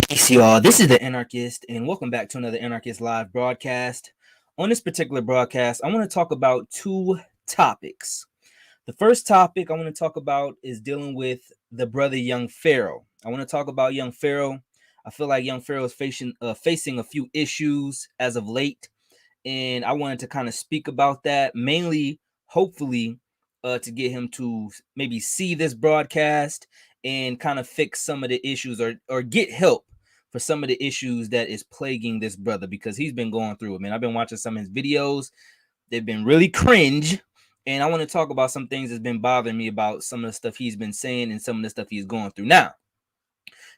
Peace, y'all. This is the Anarchist, and welcome back to another Anarchist Live broadcast. On this particular broadcast, I want to talk about two topics. The first topic I want to talk about is dealing with the brother Young Pharaoh. I want to talk about Young Pharaoh. I feel like Young Pharaoh is facing a few issues as of late, and I wanted to kind of speak about that, mainly, hopefully, to get him to maybe see this broadcast and kind of fix some of the issues or get help for some of the issues that is plaguing this brother, because he's been going through it, man. I've been watching some of his videos. They've been really cringe, and I want to talk about some things that's been bothering me about some of the stuff he's been saying and some of the stuff he's going through. Now,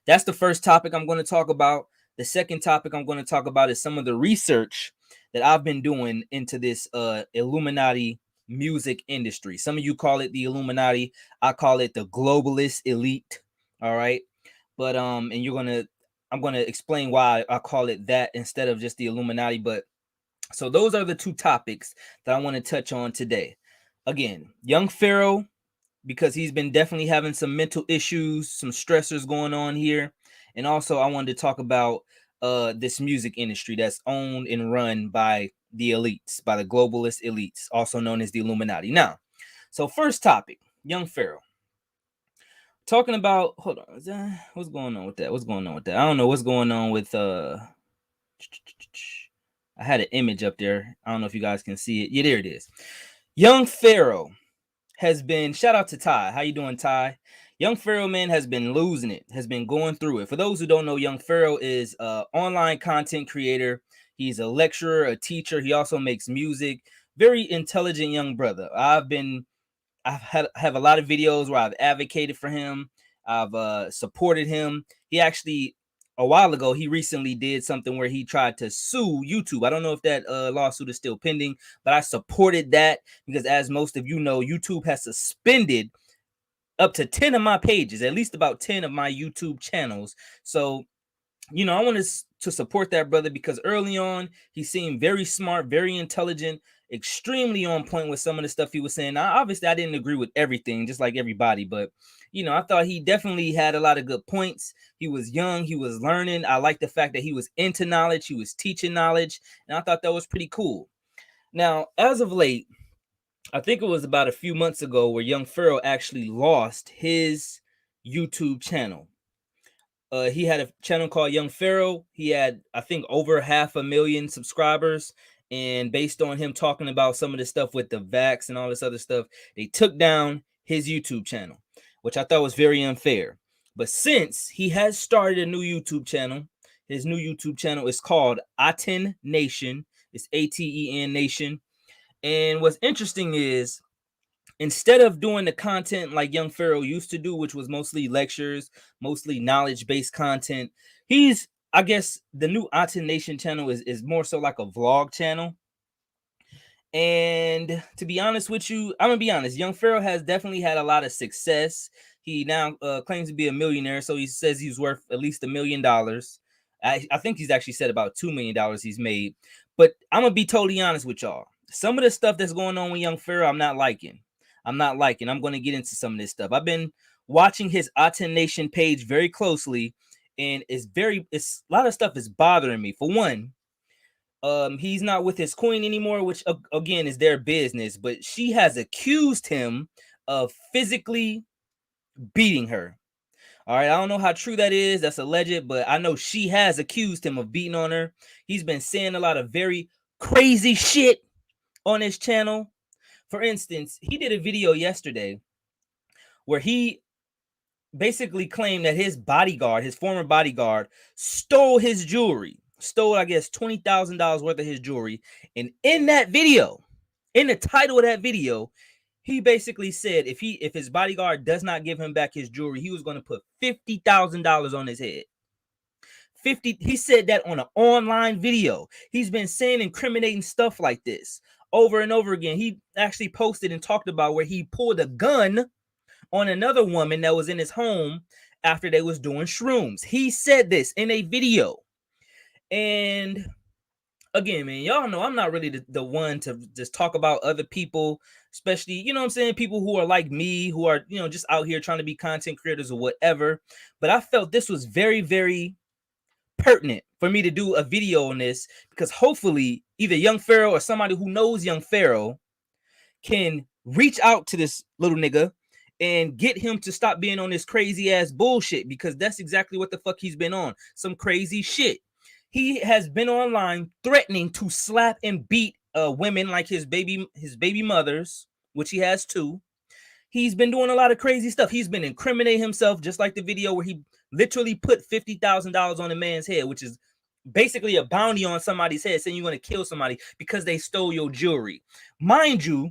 that's the first topic I'm going to talk about. The second topic I'm going to talk about is some of the research that I've been doing into this Illuminati music industry. Some of you call it the Illuminati. I call it the globalist elite. All right. But and I'm gonna explain why I call it that instead of just the Illuminati. But so those are the two topics that I want to touch on today. Again, Young Pharaoh, because he's been definitely having some mental issues, some stressors going on here. And also I wanted to talk about this music industry that's owned and run by the elites, by the globalist elites, also known as the Illuminati. Now, so first topic, Young Pharaoh. Talking about, hold on, what's going on with that? What's going on with that? I don't know what's going on with I had an image up there. I don't know if you guys can see it. Yeah, there it is. Young Pharaoh has been, shout out to Ty. How you doing, Ty? Young Pharaoh, man, has been losing it, has been going through it. For those who don't know, Young Pharaoh is an online content creator. He's a lecturer, a teacher. He also makes music. Very intelligent young brother. Have a lot of videos where I've advocated for him. I've supported him. He actually, a while ago, he recently did something where he tried to sue YouTube. I don't know if that lawsuit is still pending, but I supported that because, as most of you know, YouTube has suspended up to 10 of my pages, at least about 10 of my YouTube channels. So, you know, I wanted to support that brother because early on, he seemed very smart, very intelligent, extremely on point with some of the stuff he was saying. Now, obviously, I didn't agree with everything, just like everybody, but, you know, I thought he definitely had a lot of good points. He was young, he was learning. I like the fact that he was into knowledge, he was teaching knowledge, and I thought that was pretty cool. Now, as of late, I think it was about a few months ago where Young Pharaoh actually lost his YouTube channel. He had a channel called Young Pharaoh. He had, I think, over 500,000 subscribers. And based on him talking about some of the stuff with the vax and all this other stuff, they took down his YouTube channel, which I thought was very unfair. But since he has started a new YouTube channel, his new YouTube channel is called Aten Nation. It's ATEN Nation. And what's interesting is, instead of doing the content like Young Pharaoh used to do, which was mostly lectures, mostly knowledge-based content, he's, I guess, the new Aten Nation channel is more so like a vlog channel. And to be honest with you, I'm gonna be honest, Young Pharaoh has definitely had a lot of success. He now claims to be a millionaire, so he says he's worth at least $1 million. I think he's actually said about $2 million he's made. But I'm gonna be totally honest with y'all. Some of the stuff that's going on with Young Pharaoh, I'm not liking. I'm going to get into some of this stuff. I've been watching his Aten Nation page very closely, and it's a lot of stuff is bothering me. For one, he's not with his queen anymore, which again is their business, but she has accused him of physically beating her. All right, I don't know how true that is. That's alleged, but I know she has accused him of beating on her. He's been saying a lot of very crazy shit on his channel. For instance, he did a video yesterday where he basically claimed that his bodyguard, his former bodyguard, stole his jewelry. Stole, I guess, $20,000 worth of his jewelry. And in that video, in the title of that video, he basically said if his bodyguard does not give him back his jewelry, he was going to put $50,000 on his head. 50. He said that on an online video. He's been saying incriminating stuff like this over and over again. He actually posted and talked about where he pulled a gun on another woman that was in his home after they was doing shrooms. He said this in a video. And again, man, y'all know I'm not really the one to just talk about other people, especially, you know what I'm saying, people who are like me, who are, you know, just out here trying to be content creators or whatever. But I felt this was very, very pertinent for me to do a video on this, because hopefully either young Pharaoh or somebody who knows young Pharaoh can reach out to this little nigga and get him to stop being on this crazy ass bullshit, because that's exactly what the fuck he's been on. Some crazy shit. He has been online threatening to slap and beat women like his baby mothers, which he has two. He's been doing a lot of crazy stuff. He's been incriminating himself, just like the video where he literally put $50,000 on a man's head, which is basically a bounty on somebody's head, saying you're going to kill somebody because they stole your jewelry. Mind you,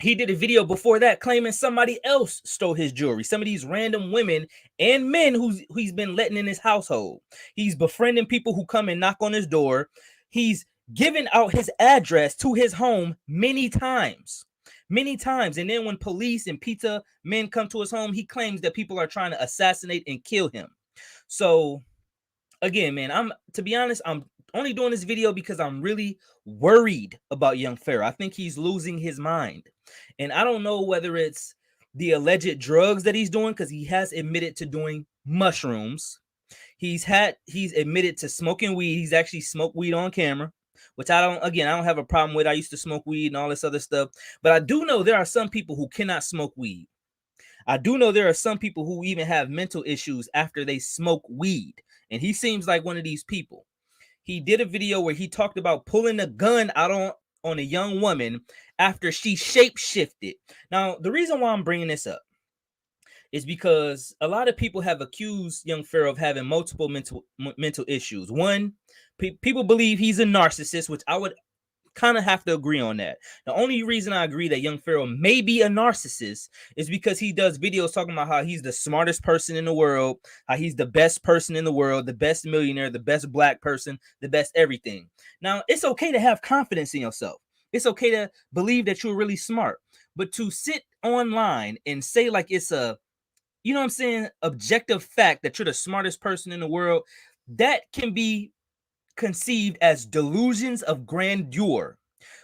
he did a video before that claiming somebody else stole his jewelry. Some of these random women and men who he's been letting in his household. He's befriending people who come and knock on his door. He's given out his address to his home many times. And then when police and pizza men come to his home, he claims that people are trying to assassinate and kill him. So again, man, to be honest, I'm only doing this video because I'm really worried about young Pharaoh. I think he's losing his mind. And I don't know whether it's the alleged drugs that he's doing, because he has admitted to doing mushrooms. He's admitted to smoking weed. He's actually smoked weed on camera, which I don't have a problem with. I used to smoke weed and all this other stuff. But I do know there are some people who cannot smoke weed. I do know there are some people who even have mental issues after they smoke weed. And he seems like one of these people. He did a video where he talked about pulling a gun out on a young woman after she shape-shifted. Now, the reason why I'm bringing this up is because a lot of people have accused young Pharaoh of having multiple mental issues. One, people believe he's a narcissist, which I would kind of have to agree on that. The only reason I agree that young Pharaoh may be a narcissist is because he does videos talking about how he's the smartest person in the world, how he's the best person in the world, the best millionaire, the best black person, the best everything. Now, it's okay to have confidence in yourself. It's okay to believe that you're really smart, but to sit online and say like it's a, you know what I'm saying, objective fact that you're the smartest person in the world, that can be conceived as delusions of grandeur,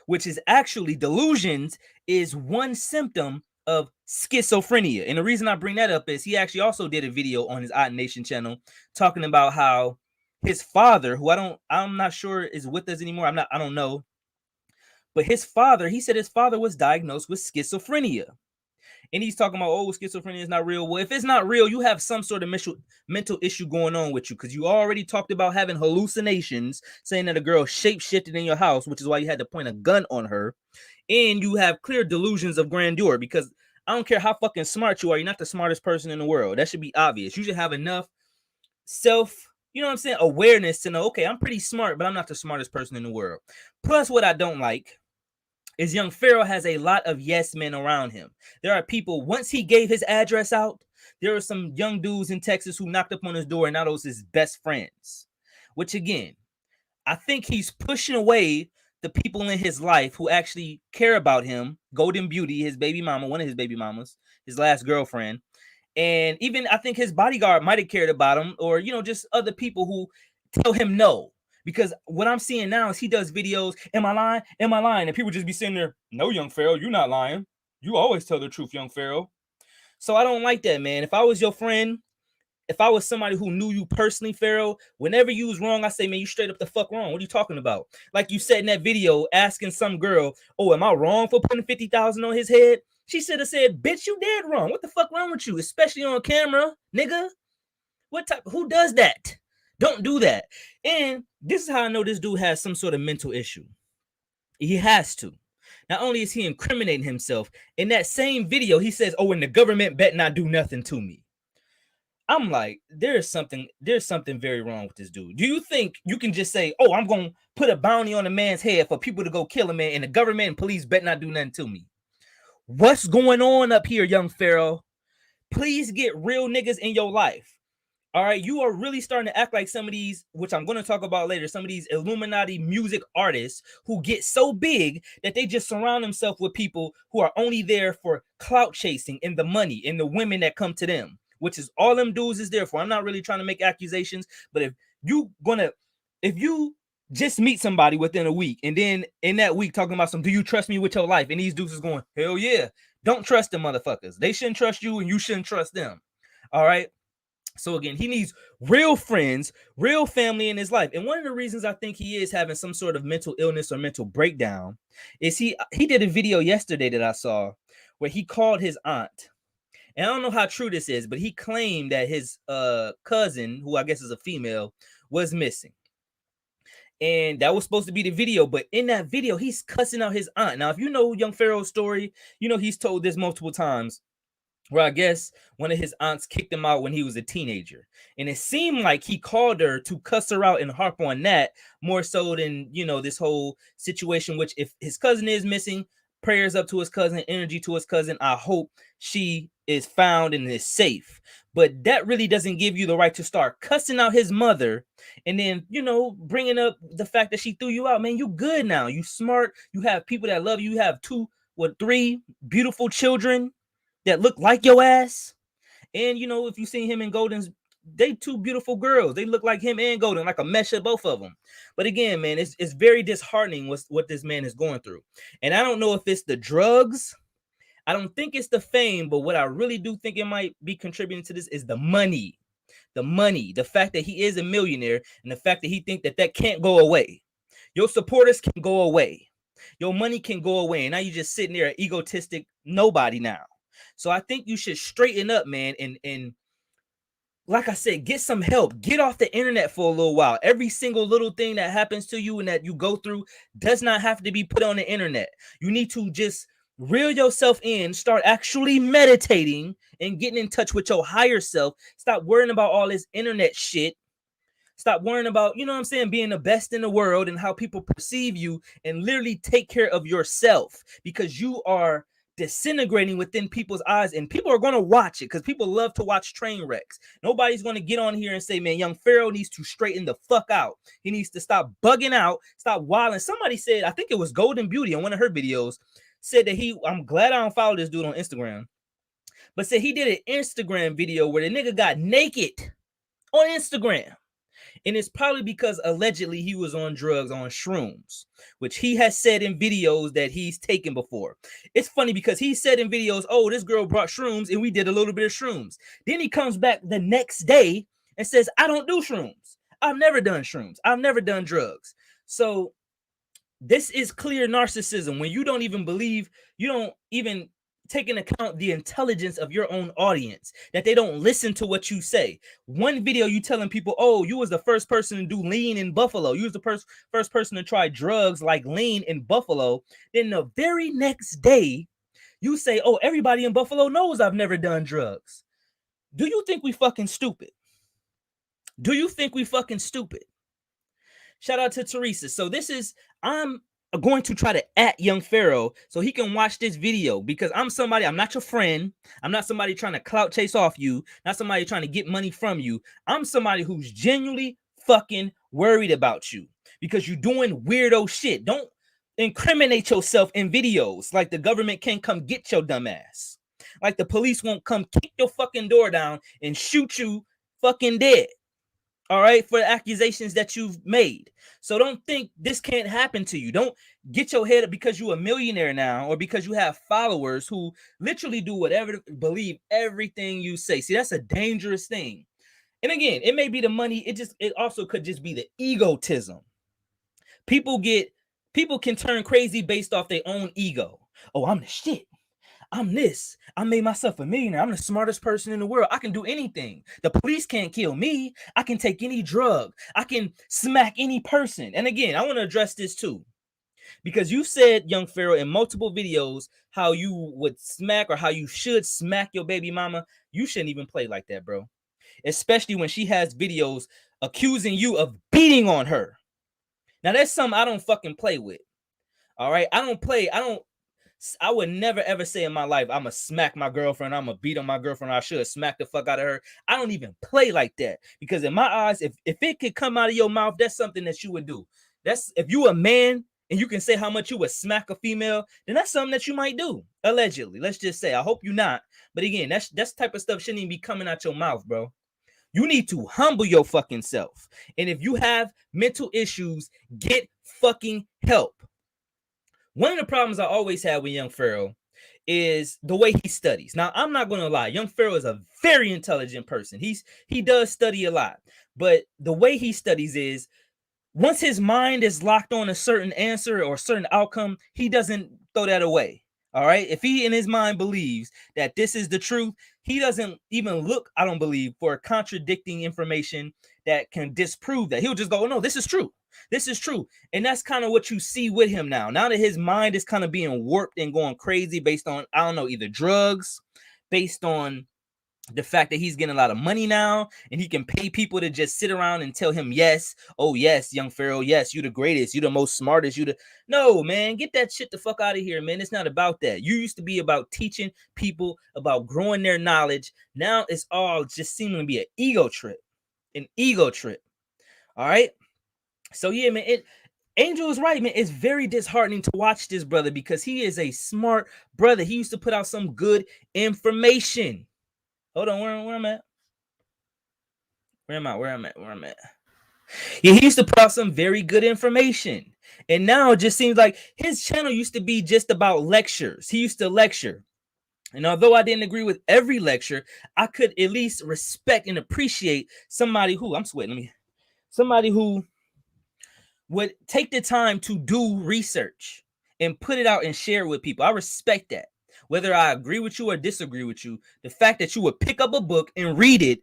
which is actually, delusions is one symptom of schizophrenia. And the reason I bring that up is he actually also did a video on his Aten Nation channel talking about how his father, who I'm not sure is with us anymore. I don't know. But he said his father was diagnosed with schizophrenia. And he's talking about, oh, schizophrenia is not real. Well, if it's not real, you have some sort of mental issue going on with you, because you already talked about having hallucinations, saying that a girl shape-shifted in your house, which is why you had to point a gun on her. And you have clear delusions of grandeur, because I don't care how fucking smart you are, you're not the smartest person in the world. That should be obvious. You should have enough you know what I'm saying, awareness to know, okay, I'm pretty smart, but I'm not the smartest person in the world. Plus, what I don't like is young Pharaoh has a lot of yes men around him. There are people, once he gave his address out, there are some young dudes in Texas who knocked up on his door, and now those his best friends. Which again, I think he's pushing away the people in his life who actually care about him. Golden Beauty, his baby mama, one of his baby mamas, his last girlfriend. And even I think his bodyguard might have cared about him, or, you know, just other people who tell him no. Because what I'm seeing now is he does videos, am I lying? Am I lying? And people just be sitting there, no, young Pharaoh, you're not lying. You always tell the truth, young Pharaoh. So I don't like that, man. If I was your friend, if I was somebody who knew you personally, Pharaoh, whenever you was wrong, I say, man, you straight up the fuck wrong. What are you talking about? Like you said in that video, asking some girl, oh, am I wrong for putting 50,000 on his head? She should have said, bitch, you dead wrong. What the fuck wrong with you? Especially on camera, nigga. Who does that? Don't do that. And this is how I know this dude has some sort of mental issue. He has to. Not only is he incriminating himself, in that same video, he says, oh, and the government bet not do nothing to me. I'm like, there's something very wrong with this dude. Do you think you can just say, oh, I'm going to put a bounty on a man's head for people to go kill a man, and the government and police bet not do nothing to me? What's going on up here, young Pharaoh? Please get real niggas in your life. All right, you are really starting to act like some of these, which I'm going to talk about later, some of these Illuminati music artists who get so big that they just surround themselves with people who are only there for clout chasing and the money and the women that come to them, which is all them dudes is there for. I'm not really trying to make accusations, but if you just meet somebody within a week, and then in that week talking about do you trust me with your life? And these dudes is going, hell yeah. Don't trust them motherfuckers. They shouldn't trust you, and you shouldn't trust them. All right. So again, he needs real friends, real family in his life. And one of the reasons I think he is having some sort of mental illness or mental breakdown is he did a video yesterday that I saw where he called his aunt. And I don't know how true this is, but he claimed that his cousin, who I guess is a female, was missing. And that was supposed to be the video, but in that video, he's cussing out his aunt. Now, if you know young Pharaoh's story, you know he's told this multiple times, where I guess one of his aunts kicked him out when he was a teenager. And it seemed like he called her to cuss her out and harp on that more so than, you know, this whole situation, which if his cousin is missing, prayers up to his cousin, energy to his cousin. I hope she is found and is safe. But that really doesn't give you the right to start cussing out his mother and then, you know, bringing up the fact that she threw you out. Man, you good now. You smart. You have people that love you. You have three beautiful children that look like your ass. And you know, if you seen him and Golden's, they two beautiful girls. They look like him and Golden, like a mesh of both of them. But again, man, it's very disheartening what this man is going through. And I don't know if it's the drugs. I don't think it's the fame, but what I really do think it might be contributing to this is the money. The money, the fact that he is a millionaire, and the fact that he think that can't go away. Your supporters can go away. Your money can go away. And now you're just sitting there, an egotistic nobody now. So I think you should straighten up, man, and like I said, get some help. Get off the internet for a little while. Every single little thing that happens to you and that you go through does not have to be put on the internet. You need to just reel yourself in, start actually meditating and getting in touch with your higher self. Stop worrying about all this internet shit. Stop worrying about, you know what I'm saying, being the best in the world and how people perceive you, and literally take care of yourself, because you are disintegrating within people's eyes, and people are going to watch it because people love to watch train wrecks. Nobody's going to get on here and say, man, young Pharaoh needs to straighten the fuck out. He needs to stop bugging out, stop wilding. Somebody said, I think it was Golden Beauty on one of her videos, said that I'm glad I don't follow this dude on Instagram, but said he did an Instagram video where the nigga got naked on Instagram. And it's probably because allegedly he was on drugs, on shrooms, which he has said in videos that he's taken before. It's funny because he said in videos, oh, this girl brought shrooms and we did a little bit of shrooms. Then he comes back the next day and says, I don't do shrooms. I've never done shrooms. I've never done drugs. So this is clear narcissism when you don't even believe, you don't even take into account the intelligence of your own audience, that they don't listen to what you say. One video you telling people, oh, you was the first person to do lean in Buffalo. You was the first person to try drugs like lean in Buffalo. Then the very next day, you say, oh, everybody in Buffalo knows I've never done drugs. Do you think we fucking stupid? Do you think we fucking stupid? Shout out to Teresa. So I'm going to try to @ young Pharaoh so he can watch this video, because I'm not your friend. I'm not somebody trying to clout chase off you, not somebody trying to get money from you. I'm somebody who's genuinely fucking worried about you because you're doing weirdo shit. Don't incriminate yourself in videos like the government can't come get your dumb ass. Like the police won't come kick your fucking door down and shoot you fucking dead. All right, for the accusations that you've made. So don't think this can't happen to you. Don't get your head up because you're a millionaire now, or because you have followers who literally do whatever, believe everything you say. See, that's a dangerous thing. And again, it may be the money. It also could just be the egotism. People can turn crazy based off their own ego. Oh, I'm the shit. I'm this. I made myself a millionaire. I'm the smartest person in the world. I can do anything. The police can't kill me. I can take any drug. I can smack any person. And again, I want to address this too, because you said, young Pharaoh, in multiple videos how you would smack, or how you should smack your baby mama. You shouldn't even play like that, bro. Especially when she has videos accusing you of beating on her. Now, that's something I don't fucking play with. All right? I would never ever say in my life, I'm gonna smack my girlfriend, I'm gonna beat on my girlfriend, I should smack the fuck out of her. I don't even play like that, because in my eyes, if it could come out of your mouth, that's something that you would do. That's, if you a man and you can say how much you would smack a female, then that's something that you might do, allegedly. Let's just say. I hope you're not. But again, that's type of stuff shouldn't even be coming out your mouth, bro. You need to humble your fucking self. And if you have mental issues, get fucking help. One of the problems I always had with young Pharaoh is the way he studies. Now, I'm not gonna lie, young Pharaoh is a very intelligent person. He does study a lot, but the way he studies is once his mind is locked on a certain answer or a certain outcome, he doesn't throw that away. All right. If he in his mind believes that this is the truth, he doesn't even look, I don't believe, for contradicting information that can disprove that. He'll just go, oh, no, this is true. This is true. And that's kind of what you see with him now. Now that his mind is kind of being warped and going crazy based on, I don't know, either drugs, based on the fact that he's getting a lot of money now and he can pay people to just sit around and tell him, yes, oh yes, young Pharaoh, yes, you the greatest, you the most smartest, no, man, get that shit the fuck out of here, man. It's not about that. You used to be about teaching people, about growing their knowledge. Now it's all just seeming to be an ego trip. All right. So yeah, man, Angel is right, man. It's very disheartening to watch this brother because he is a smart brother. He used to put out some good information. Hold on, where I'm at? Where I'm at? Yeah, he used to put out some very good information. And now it just seems like his channel used to be just about lectures. He used to lecture. And although I didn't agree with every lecture, I could at least respect and appreciate somebody who, somebody who would take the time to do research and put it out and share it with people. I respect that. Whether I agree with you or disagree with you, the fact that you would pick up a book and read it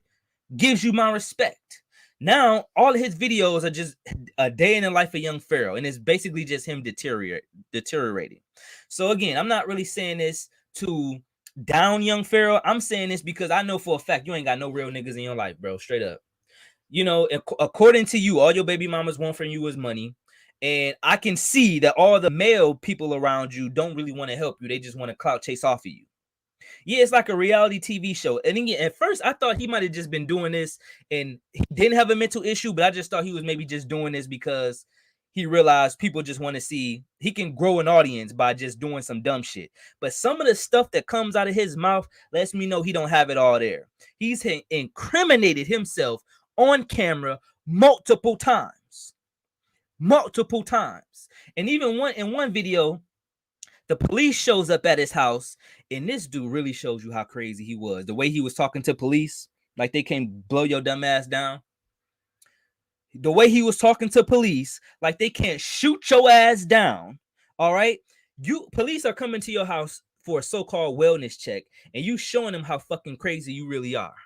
gives you my respect. Now, all of his videos are just a day in the life of young Pharaoh, and it's basically just him deteriorating. So again, I'm not really saying this to down young Pharaoh. I'm saying this because I know for a fact you ain't got no real niggas in your life, bro. Straight up. You know, according to you, all your baby mamas want from you is money. And I can see that all the male people around you don't really want to help you. They just want to clout chase off of you. Yeah, it's like a reality TV show. And again, at first, I thought he might have just been doing this and he didn't have a mental issue, but I just thought he was maybe just doing this because he realized people just want to see he can grow an audience by just doing some dumb shit. But some of the stuff that comes out of his mouth lets me know he don't have it all there. He's incriminated himself on camera multiple times. And even in one video, the police shows up at his house, and this dude really shows you how crazy he was. The way he was talking to police, like they can't blow your dumb ass down. The way he was talking to police, like they can't shoot your ass down. All right, police are coming to your house for a so-called wellness check, and you showing them how fucking crazy you really are.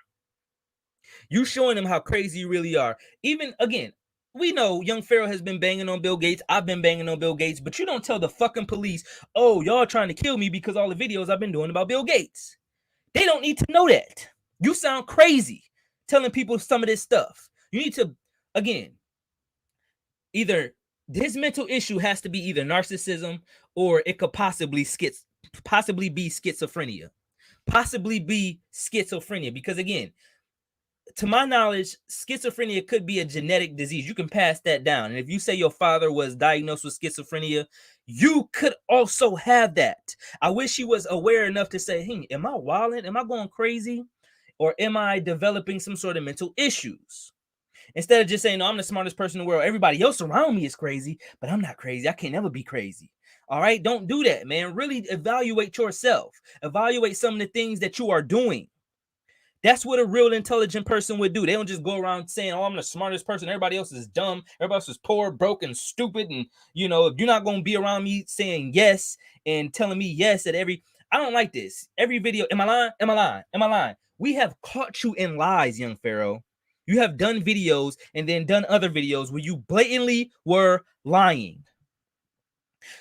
You showing them how crazy you really are. Even again, we know young Pharaoh has been banging on Bill Gates. I've been banging on Bill Gates, but you don't tell the fucking police, oh, y'all trying to kill me because all the videos I've been doing about Bill Gates. They don't need to know that. You sound crazy telling people some of this stuff. You need to, again, either his mental issue has to be either narcissism or it could possibly be schizophrenia. Because again, to my knowledge, schizophrenia could be a genetic disease. You can pass that down. And if you say your father was diagnosed with schizophrenia, you could also have that. I wish he was aware enough to say, hey, am I wilding? Am I going crazy? Or am I developing some sort of mental issues? Instead of just saying, no, I'm the smartest person in the world. Everybody else around me is crazy, but I'm not crazy. I can't never be crazy. All right? Don't do that, man. Really evaluate yourself. Evaluate some of the things that you are doing. That's what a real intelligent person would do. They don't just go around saying, oh, I'm the smartest person. Everybody else is dumb. Everybody else is poor, broke, and stupid. And, you know, if you're not going to be around me saying yes and telling me yes at I don't like this. Every video, am I lying? We have caught you in lies, young Pharaoh. You have done videos and then done other videos where you blatantly were lying.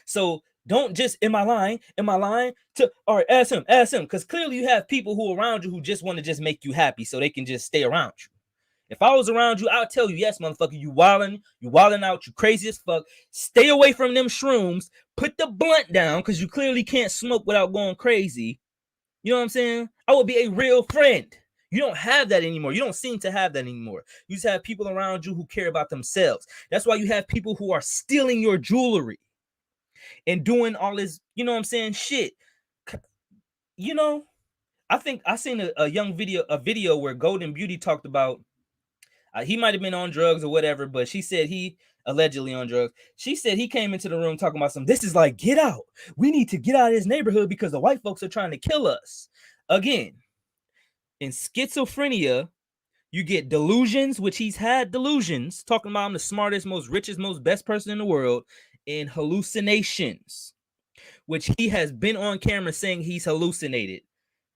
So don't just, am I lying? All right, ask him. Because clearly you have people who are around you who just want to just make you happy so they can just stay around you. If I was around you, I would tell you, yes, motherfucker, you wilding out, you crazy as fuck. Stay away from them shrooms. Put the blunt down because you clearly can't smoke without going crazy. You know what I'm saying? I would be a real friend. You don't have that anymore. You don't seem to have that anymore. You just have people around you who care about themselves. That's why you have people who are stealing your jewelry and doing all this, you know what I'm saying, shit. You know, I think I seen a video where Golden Beauty talked about he might have been on drugs or whatever, but she said allegedly on drugs. She said he came into the room talking about some, this is like, get out. We need to get out of this neighborhood because the white folks are trying to kill us. Again, in schizophrenia, you get delusions, which he's had delusions, talking about I'm the smartest, most richest, most best person in the world, and hallucinations, which he has been on camera saying he's hallucinated,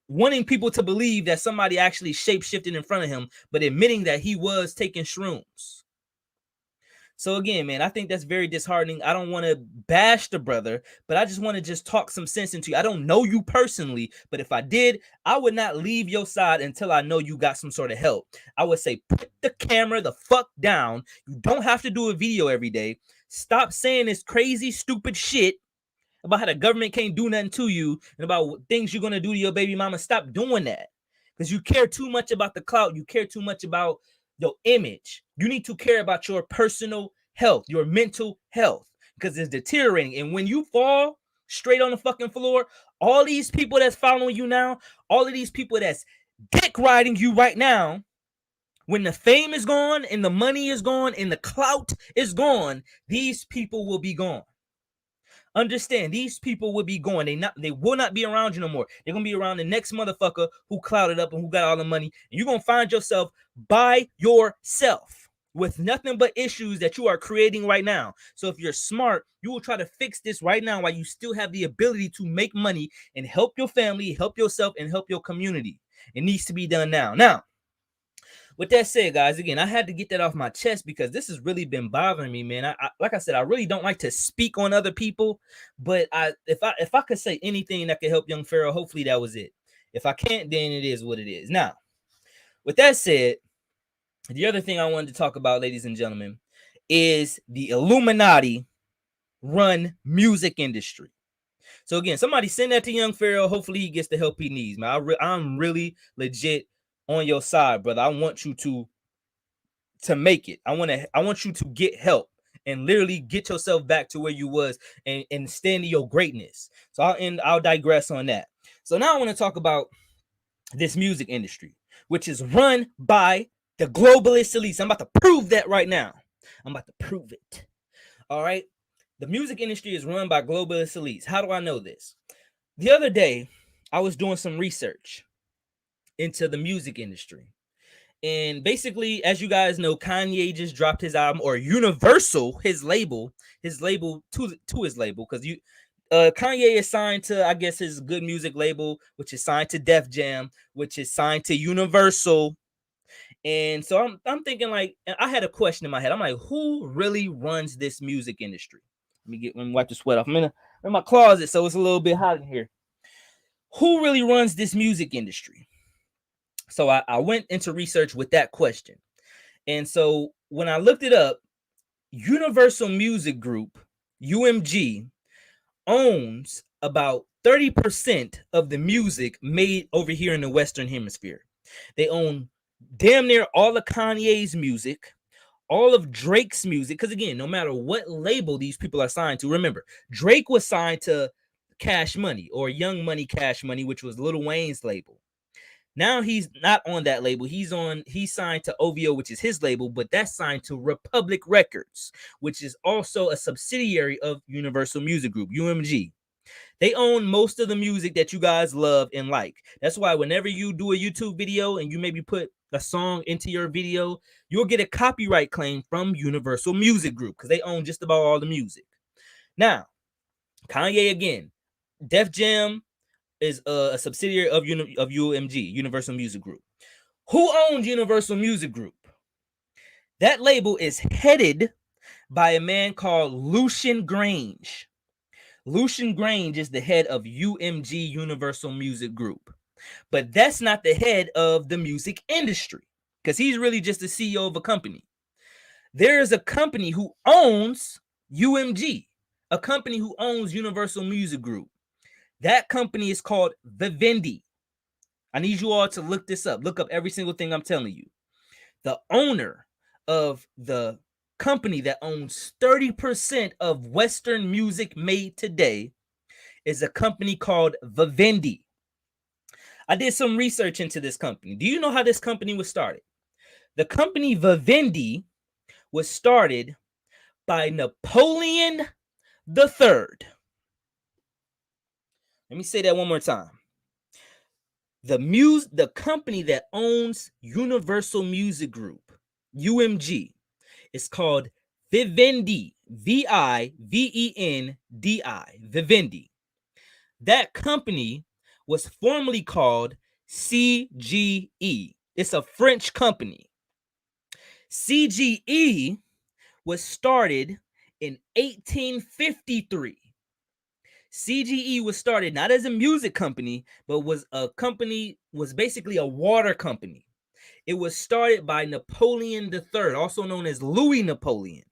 wanting people to believe that somebody actually shape-shifted in front of him, but admitting that he was taking shrooms. So again, man, I think that's very disheartening. I don't want to bash the brother, but I just want to just talk some sense into you. I don't know you personally, but if I did, I would not leave your side until I know you got some sort of help. I would say, put the camera the fuck down. You don't have to do a video every day. Stop saying this crazy, stupid shit about how the government can't do nothing to you and about things you're going to do to your baby mama. Stop doing that because you care too much about the clout. You care too much about your image. You need to care about your personal health, your mental health, because it's deteriorating. And when you fall straight on the fucking floor, all these people that's following you now, all of these people that's dick riding you right now, when the fame is gone and the money is gone and the clout is gone, these people will be gone. Understand, these people will be going. They will not be around you no more. They're gonna be around the next motherfucker who clouded up and who got all the money. And you're gonna find yourself by yourself with nothing but issues that you are creating right now. So if you're smart, you will try to fix this right now while you still have the ability to make money and help your family, help yourself, and help your community. It needs to be done now. Now, with that said, guys, again, I had to get that off my chest because this has really been bothering me, man. I like I said, I really don't like to speak on other people, but if I could say anything that could help young Pharaoh, hopefully that was it. If I can't, then it is what it is. Now, with that said, the other thing I wanted to talk about, ladies and gentlemen, is the Illuminati run music industry. So again, somebody send that to young Pharaoh. Hopefully he gets the help he needs, man. I'm really legit on your side, brother. I want you to make it. I want you to get help and literally get yourself back to where you was and stand in your greatness. So I'll digress on that. So now I want to talk about this music industry, which is run by the globalist elites. I'm about to prove that right now. I'm about to prove it. All right. The music industry is run by globalist elites. How do I know this? The other day, I was doing some research into the music industry. And basically, as you guys know, Kanye just dropped his album, or Universal, his label to his label, because Kanye is signed to, I guess, his Good Music label, which is signed to Def Jam, which is signed to Universal. And so I'm thinking, like, I had a question in my head. I'm like, who really runs this music industry? Let me wipe the sweat off. I'm in my closet, so it's a little bit hot in here. Who really runs this music industry? So I went into research with that question. And so when I looked it up, Universal Music Group, UMG, owns about 30% of the music made over here in the Western Hemisphere. They own damn near all of Kanye's music, all of Drake's music. Because again, no matter what label these people are signed to, remember, Drake was signed to Cash Money, or Young Money Cash Money, which was Lil Wayne's label. Now he's not on that label. He's signed to OVO, which is his label, but that's signed to Republic Records, which is also a subsidiary of Universal Music Group, UMG. They own most of the music that you guys love and like. That's why whenever you do a YouTube video and you maybe put a song into your video, you'll get a copyright claim from Universal Music Group because they own just about all the music. Now, Kanye again, Def Jam is a subsidiary of UMG, Universal Music Group. Who owns Universal Music Group? That label is headed by a man called Lucian Grange. Lucian Grange is the head of UMG, Universal Music Group. But that's not the head of the music industry, because he's really just the CEO of a company. There is a company who owns UMG, a company who owns Universal Music Group. That company is called Vivendi. I need you all to look this up. Look up every single thing I'm telling you. The owner of the company that owns 30% of Western music made today is a company called Vivendi. I did some research into this company. Do you know how this company was started? The company Vivendi was started by Napoleon the Third. Let me say that one more time. The company that owns Universal Music Group, UMG, is called Vivendi, Vivendi, Vivendi. That company was formerly called CGE. It's a French company. CGE was started in 1853. CGE was started not as a music company, but was basically a water company. It was started by Napoleon III, also known as Louis Napoleon.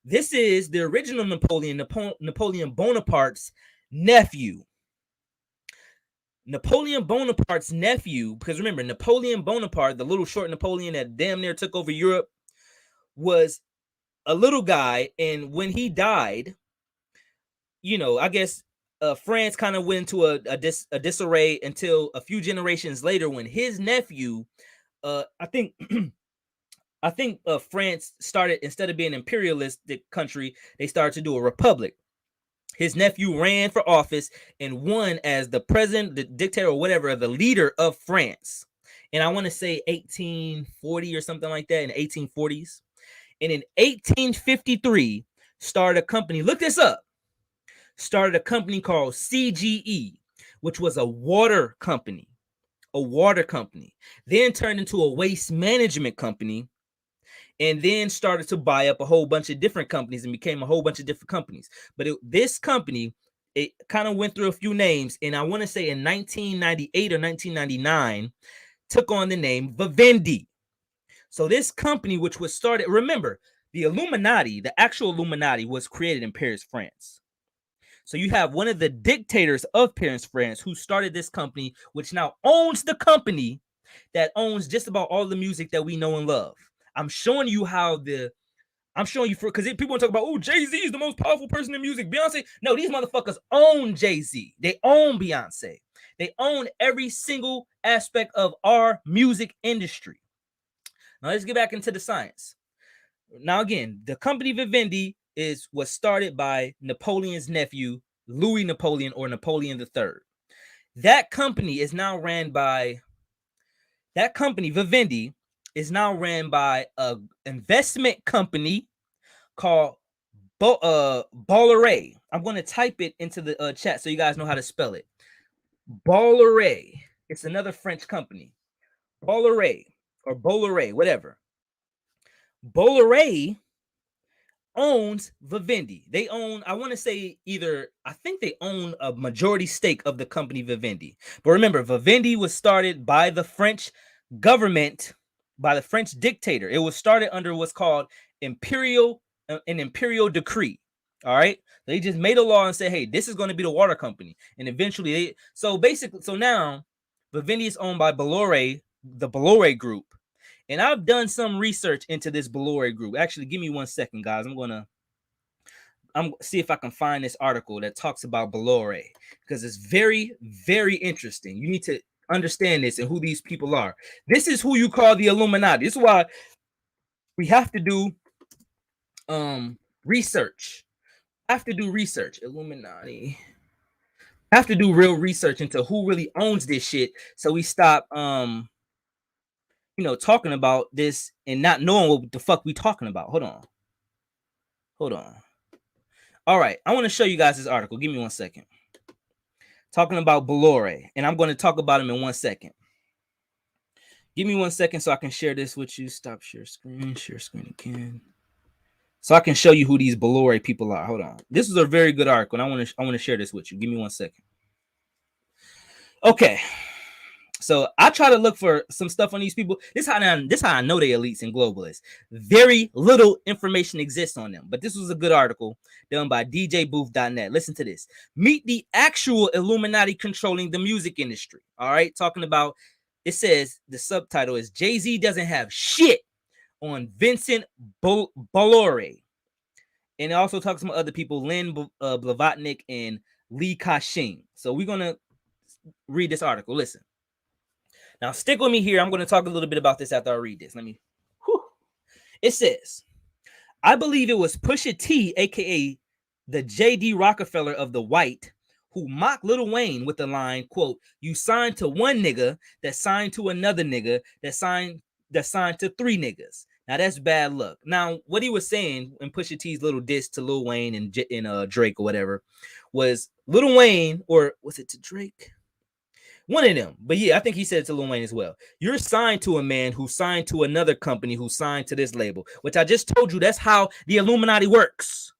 This is the original Napoleon Bonaparte's nephew. Napoleon Bonaparte's nephew, because remember, Napoleon Bonaparte, the little short Napoleon that damn near took over Europe, was a little guy. And when he died, I guess France kind of went into a disarray until a few generations later when his nephew, I think France started, instead of being an imperialistic country, they started to do a republic. His nephew ran for office and won as the president, the dictator, or whatever, the leader of France. And I want to say 1840 or something like that, in the 1840s. And in 1853, started a company. Look this up. Started a company called CGE, which was a water company. Then turned into a waste management company, and then started to buy up a whole bunch of different companies and became a whole bunch of different companies. But this company, it kind of went through a few names, and I want to say in 1998 or 1999, took on the name Vivendi. So this company, which was started, remember, the Illuminati, the actual Illuminati, was created in Paris, France. So you have one of the dictators of Paris, France, who started this company, which now owns the company that owns just about all the music that we know and love. I'm showing you because people want to talk about, oh, Jay-Z is the most powerful person in music. Beyonce. No, these motherfuckers own Jay-Z. They own Beyonce. They own every single aspect of our music industry. Now let's get back into the science. Now again, the company Vivendi was started by Napoleon's nephew, Louis Napoleon, or Napoleon III. That company, Vivendi, is now ran by an investment company called Bolloré. I'm going to type it into the chat so you guys know how to spell it. Bolloré. It's another French company. Bolloré or Bolloré, whatever. Bolloré owns Vivendi. They own, I want to say I think they own a majority stake of the company Vivendi. But remember, Vivendi was started by the French government, by the French dictator. It was started under what's called an imperial decree. All right. They just made a law and said, hey, this is going to be the water company. And eventually so now Vivendi is owned by Bolloré, the Bolloré group. And I've done some research into this Bolloré group. Actually, give me 1 second, guys. I'm see if I can find this article that talks about Bolloré, because it's very, very interesting. You need to understand this and who these people are. This is who you call the Illuminati. This is why we have to do research. Illuminati. Have to do real research into who really owns this shit, so we stop talking about this and not knowing what the fuck we talking about. Hold on. All right, I want to show you guys this article. Give me 1 second. Talking about Bolloré, and I'm going to talk about him in 1 second. Give me 1 second so I can share this with you. Stop share screen again. So I can show you who these Bolloré people are. Hold on. This is a very good article, and I want to share this with you. Give me 1 second. Okay. So I try to look for some stuff on these people. This is how I know they elites and globalists. Very little information exists on them. But this was a good article done by djbooth.net. Listen to this. Meet the actual Illuminati controlling the music industry. All right. Talking about, it says, the subtitle is Jay-Z doesn't have shit on Vincent Bolloré. And it also talks about other people, Lynn Blavatnik and Li Ka-shing. So we're going to read this article. Listen. Now, stick with me here. I'm going to talk a little bit about this after I read this. It says, I believe it was Pusha T, aka the J.D. Rockefeller of the white, who mocked Lil Wayne with the line, quote, "You signed to one nigga that signed to another nigga that signed to three niggas." Now that's bad luck. Now, what he was saying in Pusha T's little diss to Lil Wayne and Drake or whatever was Lil Wayne, or was it to Drake? One of them. But yeah, I think he said it to Lil Wayne as well. You're signed to a man who signed to another company who signed to this label, which I just told you that's how the Illuminati works.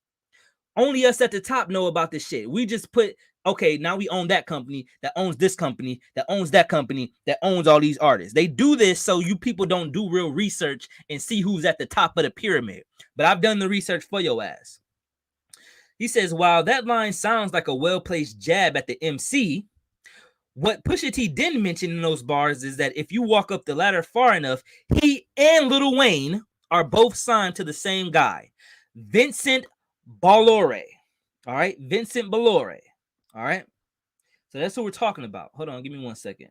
Only us at the top know about this shit. We just put, okay, now we own that company that owns this company that owns that company that owns all these artists. They do this so you people don't do real research and see who's at the top of the pyramid. But I've done the research for your ass. He says, while that line sounds like a well-placed jab at the MC, what Pusha T didn't mention in those bars is that if you walk up the ladder far enough, he and Lil Wayne are both signed to the same guy, Vincent Bolloré. All right, Vincent Bolloré. All right, so that's what we're talking about. Hold on, give me 1 second.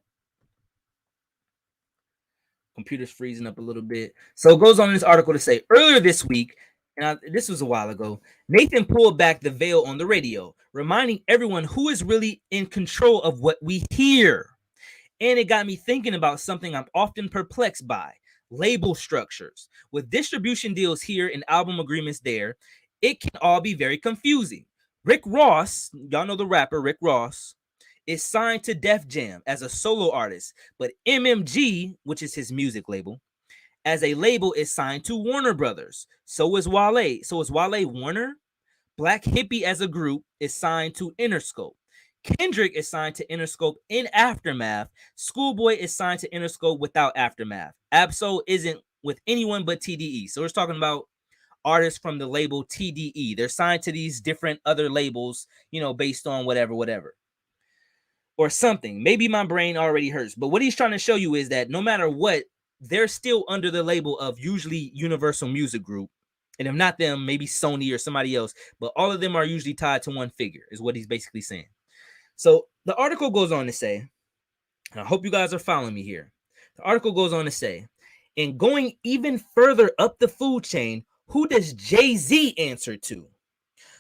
Computer's freezing up a little bit. So it goes on in this article to say earlier this week, and this was a while ago, Nathan pulled back the veil on the radio, reminding everyone who is really in control of what we hear. And it got me thinking about something I'm often perplexed by: label structures. With distribution deals here and album agreements there, it can all be very confusing. Rick Ross, y'all know the rapper Rick Ross, is signed to Def Jam as a solo artist, but MMG, which is his music label, as a label is signed to Warner Brothers. So is Wale. So is Wale Warner? Black Hippie as a group is signed to Interscope. Kendrick is signed to Interscope in Aftermath. Schoolboy is signed to Interscope without Aftermath. Absol isn't with anyone but TDE. So we're talking about artists from the label TDE. They're signed to these different other labels, based on whatever. Or something. Maybe my brain already hurts. But what he's trying to show you is that no matter what, they're still under the label of usually Universal Music Group. And if not them, maybe Sony or somebody else. But all of them are usually tied to one figure, is what he's basically saying. So the article goes on to say, and I hope you guys are following me here. The article goes on to say, and going even further up the food chain, who does Jay-Z answer to?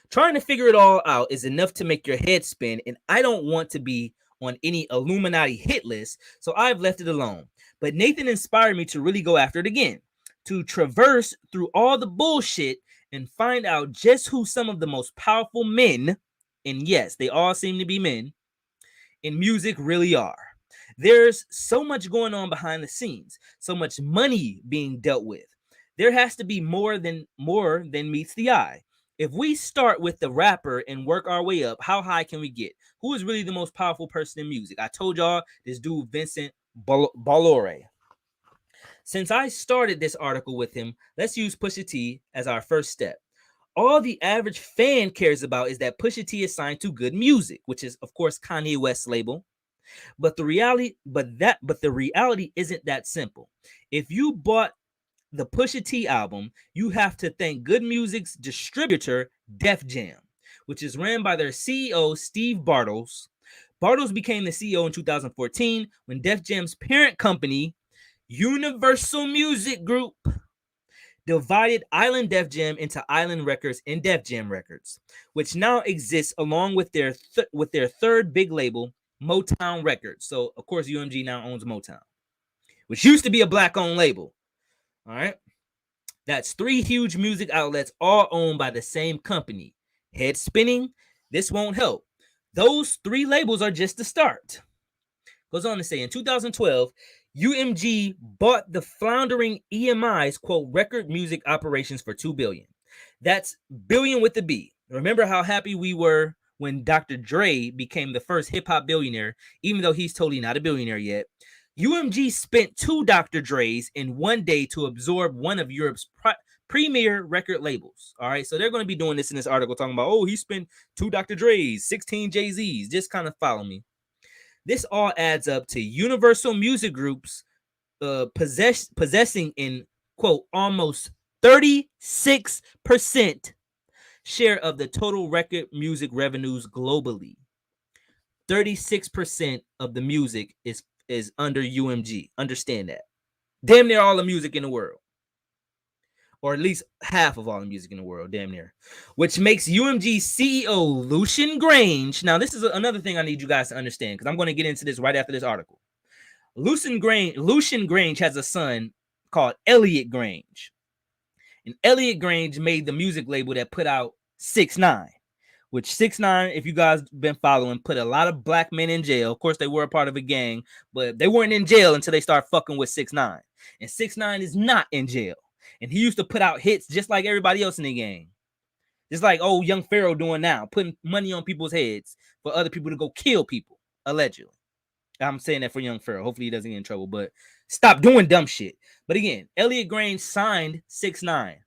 Trying to figure it all out is enough to make your head spin, and I don't want to be on any Illuminati hit list, so I've left it alone. But Nathan inspired me to really go after it again, to traverse through all the bullshit and find out just who some of the most powerful men, and yes, they all seem to be men, in music really are. There's so much going on behind the scenes, so much money being dealt with. There has to be more than meets the eye. If we start with the rapper and work our way up, how high can we get? Who is really the most powerful person in music? I told y'all this dude, Vincent Bolloré. Since I started this article with him, let's use Pusha T as our first step. All the average fan cares about is that Pusha T is signed to Good Music, which is, of course, Kanye West's label. But the reality isn't that simple. If you bought the Pusha T album, you have to thank Good Music's distributor, Def Jam, which is ran by their CEO, Steve Bartles. Bartles became the CEO in 2014 when Def Jam's parent company, Universal Music Group, divided Island Def Jam into Island Records and Def Jam Records, which now exists along with their third big label, Motown Records. So, of course, UMG now owns Motown, which used to be a black-owned label. All right. That's three huge music outlets, all owned by the same company. Head spinning? This won't help. Those three labels are just the start. Goes on to say, in 2012, UMG bought the floundering EMI's, quote, record music operations for $2 billion. That's billion with a B. Remember how happy we were when Dr. Dre became the first hip-hop billionaire, even though he's totally not a billionaire yet. UMG spent 2 Dr. Dre's in one day to absorb one of Europe's premier record labels. All right, so they're going to be doing this in this article, talking about, oh, he spent 2 Dr. Dre's, 16 Jay-Z's. Just kind of follow me. This all adds up to Universal Music Group's possessing in, quote, almost 36% share of the total record music revenues globally. 36% of the music is under UMG. Understand that. Damn near all the music in the world. or at least half of all the music in the world, damn near, which makes UMG CEO Lucian Grange. Now, this is another thing I need you guys to understand, because I'm going to get into this right after this article. Lucian Grange has a son called Elliot Grange. And Elliot Grange made the music label that put out 6ix9ine, which 6ix9ine, if you guys been following, put a lot of black men in jail. Of course, they were a part of a gang, but they weren't in jail until they started fucking with 6ix9ine. And 6ix9ine is not in jail. And he used to put out hits just like everybody else in the gang. Just like old young Pharaoh doing now, putting money on people's heads for other people to go kill people, allegedly. I'm saying that for young Pharaoh. Hopefully he doesn't get in trouble, but stop doing dumb shit. But again, Elliot Grange signed 6ix9ine,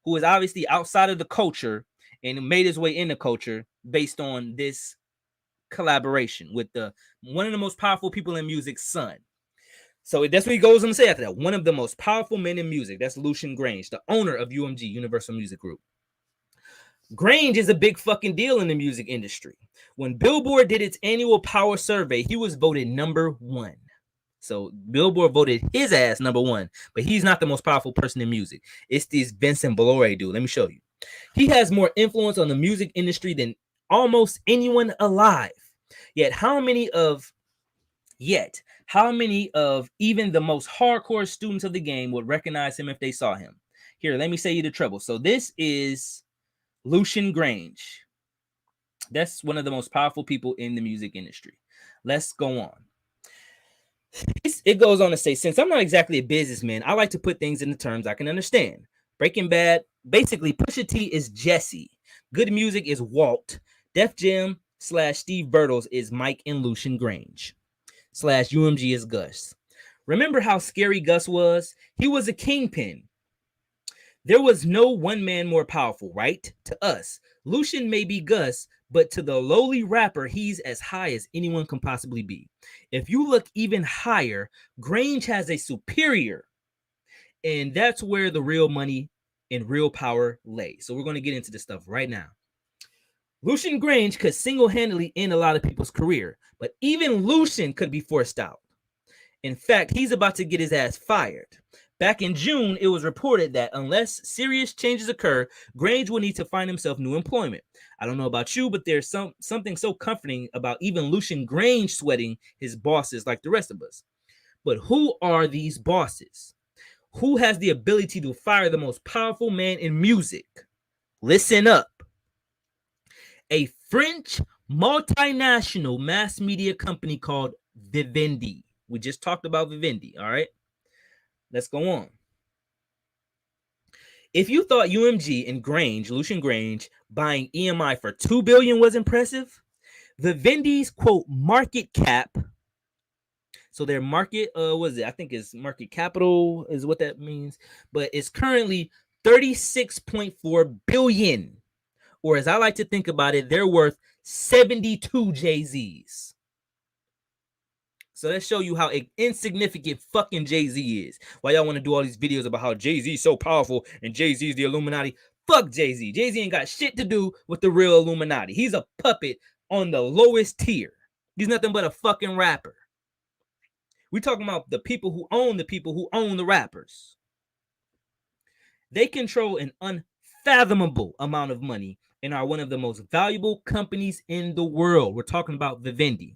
who is obviously outside of the culture and made his way in the culture based on this collaboration with one of the most powerful people in music's son. So that's what he goes on to say after that. One of the most powerful men in music. That's Lucian Grange, the owner of UMG, Universal Music Group. Grange is a big fucking deal in the music industry. When Billboard did its annual power survey, he was voted number 1. So Billboard voted his ass number 1, but he's not the most powerful person in music. It's this Vincent Bolloré dude. Let me show you. He has more influence on the music industry than almost anyone alive. Yet how many of even the most hardcore students of the game would recognize him if they saw him? Here, let me say you the trouble. So this is Lucian Grange. That's one of the most powerful people in the music industry. Let's go on. It goes on to say, since I'm not exactly a businessman, I like to put things in the terms I can understand. Breaking Bad, basically Pusha T is Jesse. Good Music is Walt. Def Jam / Steve Birtles is Mike and Lucian Grange. / UMG is Gus. Remember how scary Gus was? He was a kingpin. There was no one man more powerful, right? To us, Lucian may be Gus, but to the lowly rapper, he's as high as anyone can possibly be. If you look even higher, Grange has a superior, and that's where the real money and real power lay. So we're going to get into this stuff right now. Lucian Grange could single-handedly end a lot of people's career, but even Lucian could be forced out. In fact, he's about to get his ass fired. Back in June, it was reported that unless serious changes occur, Grange will need to find himself new employment. I don't know about you, but there's something so comforting about even Lucian Grange sweating his bosses like the rest of us. But who are these bosses? Who has the ability to fire the most powerful man in music? Listen up. A French multinational mass media company called Vivendi. We just talked about Vivendi, all right? Let's go on. If you thought UMG and Lucian Grange, buying EMI for $2 billion was impressive, Vivendi's, quote, market cap, so their market, I think it's market capital is what that means, but it's currently $36.4 billion. Or as I like to think about it, they're worth 72 Jay-Z's. So let's show you how insignificant fucking Jay-Z is. Why y'all want to do all these videos about how Jay-Z is so powerful and Jay-Z is the Illuminati? Fuck Jay-Z. Jay-Z ain't got shit to do with the real Illuminati. He's a puppet on the lowest tier. He's nothing but a fucking rapper. We're talking about the people who own the rappers. They control an unfathomable amount of money and are one of the most valuable companies in the world. We're talking about Vivendi.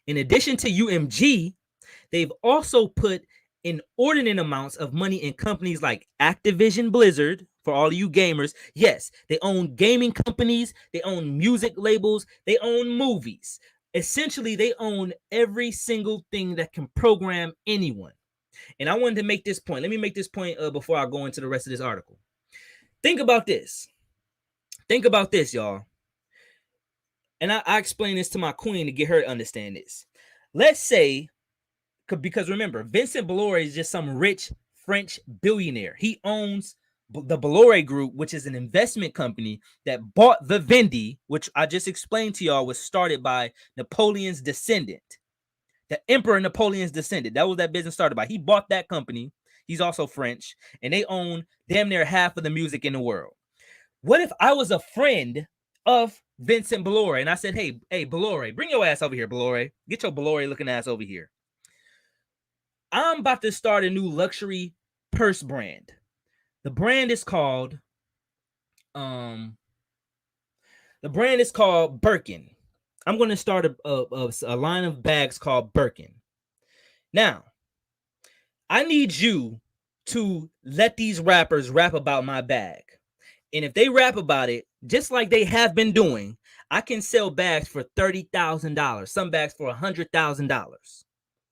In addition to UMG, they've also put inordinate amounts of money in companies like Activision Blizzard, for all of you gamers. Yes, they own gaming companies, they own music labels, they own movies. Essentially, they own every single thing that can program anyone. And I wanted to make this point. Let me make this point before I go into the rest of this article. Think about this. Think about this, y'all. And I explain this to my queen to get her to understand this. Let's say, because remember, Vincent Bolloré is just some rich French billionaire. He owns the Bolloré Group, which is an investment company that bought Vivendi, which I just explained to y'all was started by Napoleon's descendant. The Emperor Napoleon's descendant. That was that business started by. He bought that company. He's also French. And they own damn near half of the music in the world. What if I was a friend of Vincent Bolloré and I said, hey, Bolloré, bring your ass over here, Bolloré. Get your Bolloré looking ass over here. I'm about to start a new luxury purse brand. The brand is called um the brand is called Birkin. I'm going to start a line of bags called Birkin. Now, I need you to let these rappers rap about my bag. And if they rap about it, just like they have been doing, I can sell bags for $30,000, some bags for $100,000.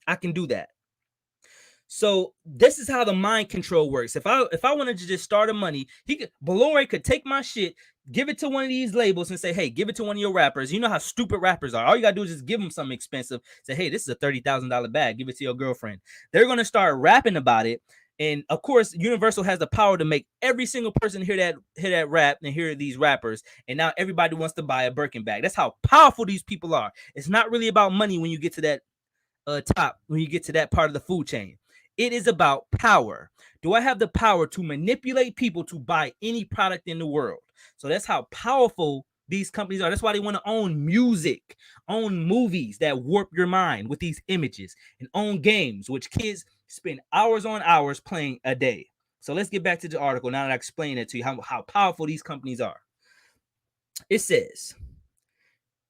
I can do that. So this is how the mind control works. If I wanted to just start a money, Bolore could take my shit, give it to one of these labels and say, hey, give it to one of your rappers. You know how stupid rappers are. All you gotta do is just give them something expensive. Say, hey, this is a $30,000 bag. Give it to your girlfriend. They're gonna start rapping about it. And of course, Universal has the power to make every single person hear that rap and hear these rappers. And now everybody wants to buy a Birkin bag. That's how powerful these people are. It's not really about money when you get to that top, when you get to that part of the food chain. It is about power. Do I have the power to manipulate people to buy any product in the world? So that's how powerful these companies are. That's why they want to own music, own movies that warp your mind with these images, and own games, which kids spend hours on hours playing a day. So let's get back to the article now that I explained it to you, how powerful these companies are. It says,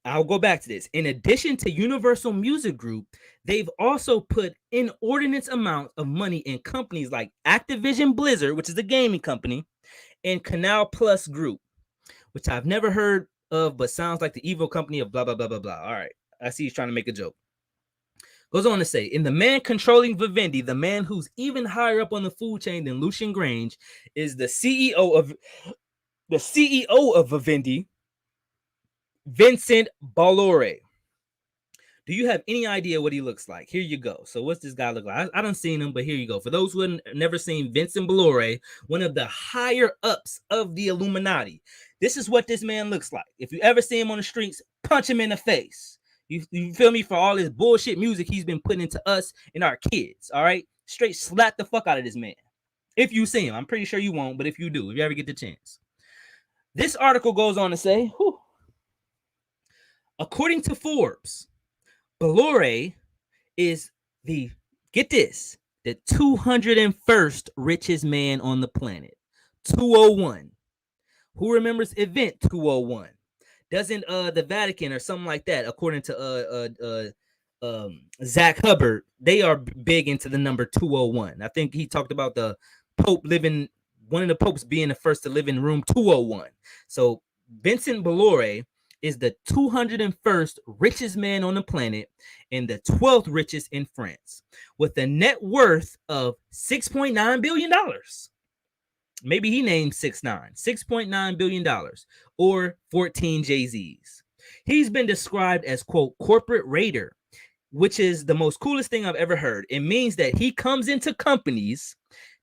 I'll go back to this. In addition to Universal Music Group, they've also put inordinate amounts of money in companies like Activision Blizzard, which is a gaming company, and Canal Plus Group, which I've never heard of, but sounds like the evil company of blah, blah, blah, blah, blah. All right. I see he's trying to make a joke. Goes on to say, in the man controlling Vivendi, the man who's even higher up on the food chain than Lucian Grange is the CEO of Vivendi, Vincent Bolloré. Do you have any idea what he looks like? Here you go. So what's this guy look like? I don't seen him, but here you go. For those who have never seen Vincent Bolloré, one of the higher ups of the Illuminati, this is what this man looks like. If you ever see him on the streets, punch him in the face. You feel me? For all this bullshit music he's been putting into us and our kids, all right? Straight slap the fuck out of this man. If you see him, I'm pretty sure you won't, but if you do, if you ever get the chance. This article goes on to say, according to Forbes, Bolloré is the 201st richest man on the planet. 201. Who remembers Event 201? Doesn't the Vatican or something like that, according to Zach Hubbard, they are big into the number 201. I think he talked about the Pope one of the popes being the first to live in room 201. So Vincent Bolloré is the 201st richest man on the planet and the 12th richest in France, with a net worth of $6.9 billion. Maybe he named 6.9 billion dollars, or 14 Jay-Z's. He's been described as, quote, corporate raider, which is the most coolest thing I've ever heard. It means that he comes into companies,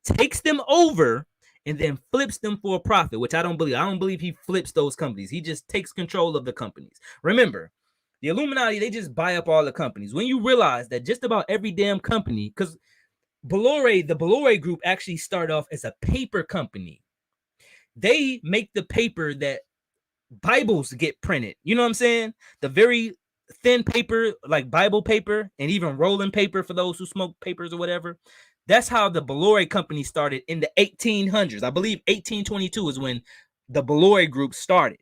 takes them over, and then flips them for a profit, which I don't believe. I don't believe he flips those companies. He just takes control of the companies. Remember, the Illuminati, they just buy up all the companies. When you realize that just about every damn company, because the Bolloré Group actually started off as a paper company. They make the paper that Bibles get printed. You know what I'm saying? The very thin paper, like Bible paper, and even rolling paper for those who smoke papers or whatever. That's how the Bolloré company started in the 1800s. I believe 1822 is when the Bolloré Group started.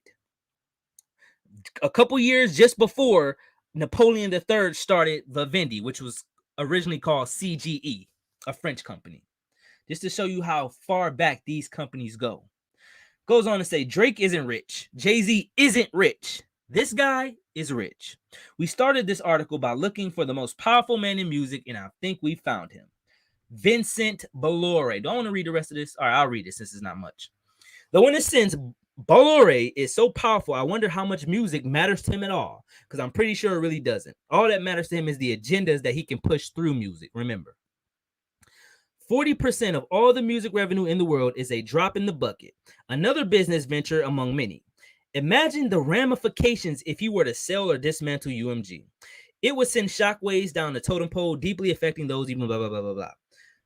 A couple years just before Napoleon III started Vivendi, which was originally called CGE, a French company. Just to show you how far back these companies go. Goes on to say, Drake isn't rich. Jay-Z isn't rich. This guy is rich. We started this article by looking for the most powerful man in music, and I think we found him. Vincent Bolloré. Don't want to read the rest of this? All right, I'll read it since it's not much. Though in a sense, Bolloré is so powerful, I wonder how much music matters to him at all, because I'm pretty sure it really doesn't. All that matters to him is the agendas that he can push through music. Remember, 40% of all the music revenue in the world is a drop in the bucket, another business venture among many. Imagine the ramifications if he were to sell or dismantle UMG. It would send shockwaves down the totem pole, deeply affecting those even blah, blah, blah, blah, blah.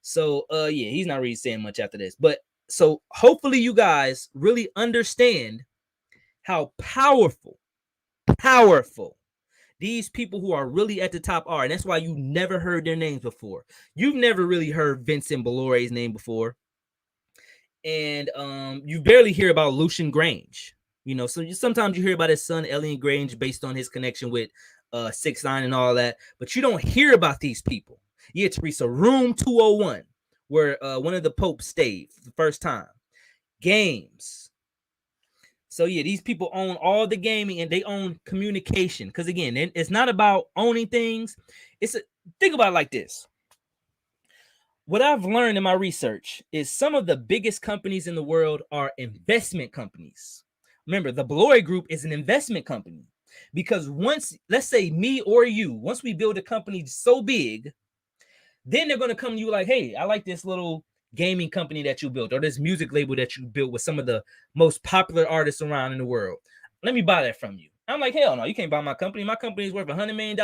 So, yeah, he's not really saying much after this. But so hopefully you guys really understand how powerful these people who are really at the top are. And that's why you never heard their names before. You've never really heard Vincent Bolloré's name before. And you barely hear about Lucian Grange. You know, so sometimes you hear about his son Elliot Grange based on his connection with 6ix9ine and all that, but you don't hear about these people. Yeah, Teresa, Room 201, where one of the popes stayed for the first time. Games. So yeah, these people own all the gaming and they own communication. Because again, it's not about owning things. Think about it like this. What I've learned in my research is some of the biggest companies in the world are investment companies. Remember, the Blory Group is an investment company because once, let's say me or you, once we build a company so big, then they're going to come to you like, hey, I like this little gaming company that you built or this music label that you built with some of the most popular artists around in the world. Let me buy that from you. I'm like, hell no, you can't buy my company. My company is worth $100 million.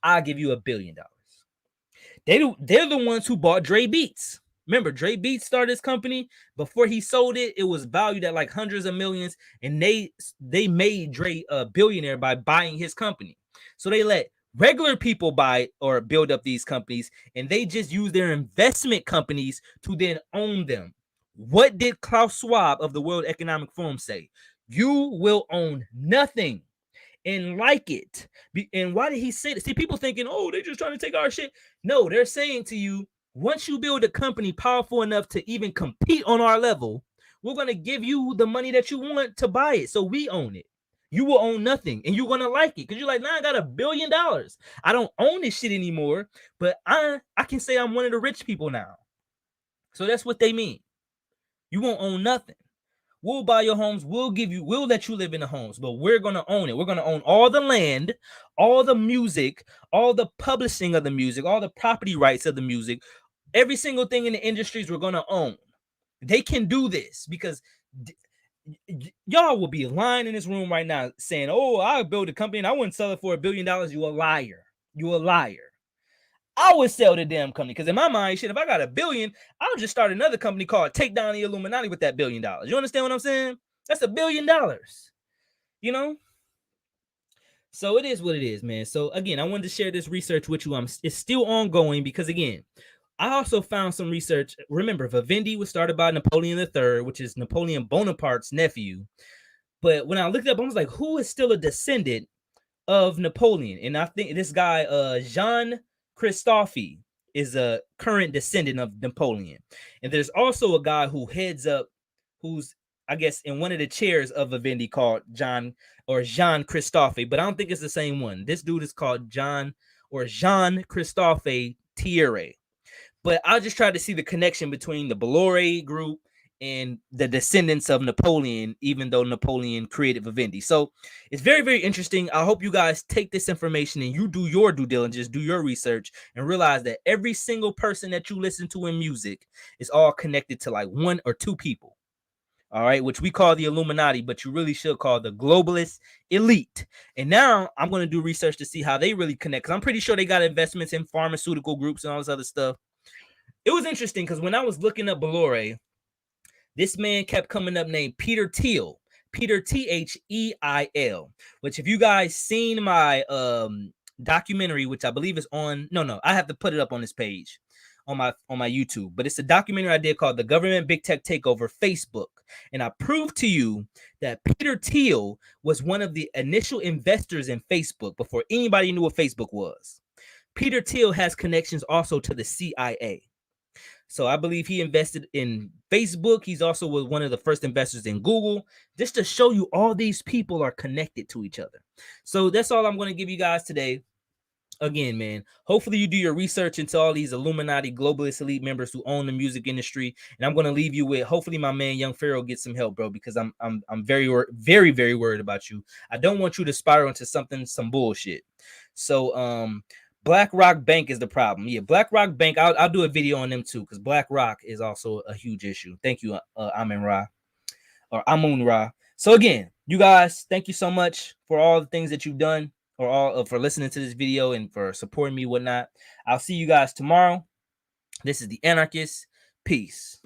I'll give you $1 billion. They're the ones who bought Dre Beats. Remember, Dre Beats started his company. Before he sold it, it was valued at like hundreds of millions, and they made Dre a billionaire by buying his company. So they let regular people buy or build up these companies, and they just use their investment companies to then own them. What did Klaus Schwab of the World Economic Forum say? You will own nothing and like it. And why did he say that? See, people thinking, oh, they're just trying to take our shit. No, they're saying to you, once you build a company powerful enough to even compete on our level, we're going to give you the money that you want to buy it. So we own it. You will own nothing and you're going to like it because you're like, nah, I got $1 billion. I don't own this shit anymore, but I can say I'm one of the rich people now. So that's what they mean. You won't own nothing. We'll buy your homes. We'll let you live in the homes, but we're going to own it. We're going to own all the land, all the music, all the publishing of the music, all the property rights of the music, every single thing in the industries we're going to own. They can do this because y'all will be lying in this room right now saying, oh, I build a company and I wouldn't sell it for $1 billion. You a liar. You a liar. I would sell the damn company because in my mind, shit, if I got $1 billion, I'll just start another company called Take Down the Illuminati with that $1 billion. You understand what I'm saying? That's $1 billion. You know? So it is what it is, man. So again, I wanted to share this research with you. It's still ongoing because again, I also found some research. Remember, Vivendi was started by Napoleon III, which is Napoleon Bonaparte's nephew. But when I looked it up, I was like, who is still a descendant of Napoleon? And I think this guy, Jean Christophe, is a current descendant of Napoleon. And there's also a guy who heads up, who's, I guess, in one of the chairs of Vivendi called Jean Christophe, but I don't think it's the same one. This dude is called Jean Christophe Thierry. But I just tried to see the connection between the Bolloré group and the descendants of Napoleon, even though Napoleon created Vivendi. So it's very, very interesting. I hope you guys take this information and you do your due diligence, do your research, and realize that every single person that you listen to in music is all connected to like one or two people. All right, which we call the Illuminati, but you really should call the globalist elite. And now I'm going to do research to see how they really connect, because I'm pretty sure they got investments in pharmaceutical groups and all this other stuff. It was interesting because when I was looking up Bolloré, this man kept coming up named Peter Thiel, Peter Theil, which if you guys seen my documentary, which I believe is on, no, I have to put it up on this page on my YouTube, but it's a documentary I did called The Government Big Tech Takeover Facebook. And I proved to you that Peter Thiel was one of the initial investors in Facebook before anybody knew what Facebook was. Peter Thiel has connections also to the CIA. So I believe he invested in Facebook. He's also was one of the first investors in Google, just to show you all these people are connected to each other. So that's all I'm going to give you guys today. Again, man, hopefully you do your research into all these Illuminati globalist elite members who own the music industry. And I'm going to leave you with, hopefully my man Young Pharaoh gets some help, bro, because I'm very, very, very worried about you. I don't want you to spiral into some bullshit. So, BlackRock Bank is the problem. Yeah, BlackRock Bank. I'll do a video on them too, because BlackRock is also a huge issue. Thank you, Amun Ra. So again, you guys, thank you so much for all the things that you've done, or all for listening to this video and for supporting me, whatnot. I'll see you guys tomorrow. This is the Anarchist. Peace.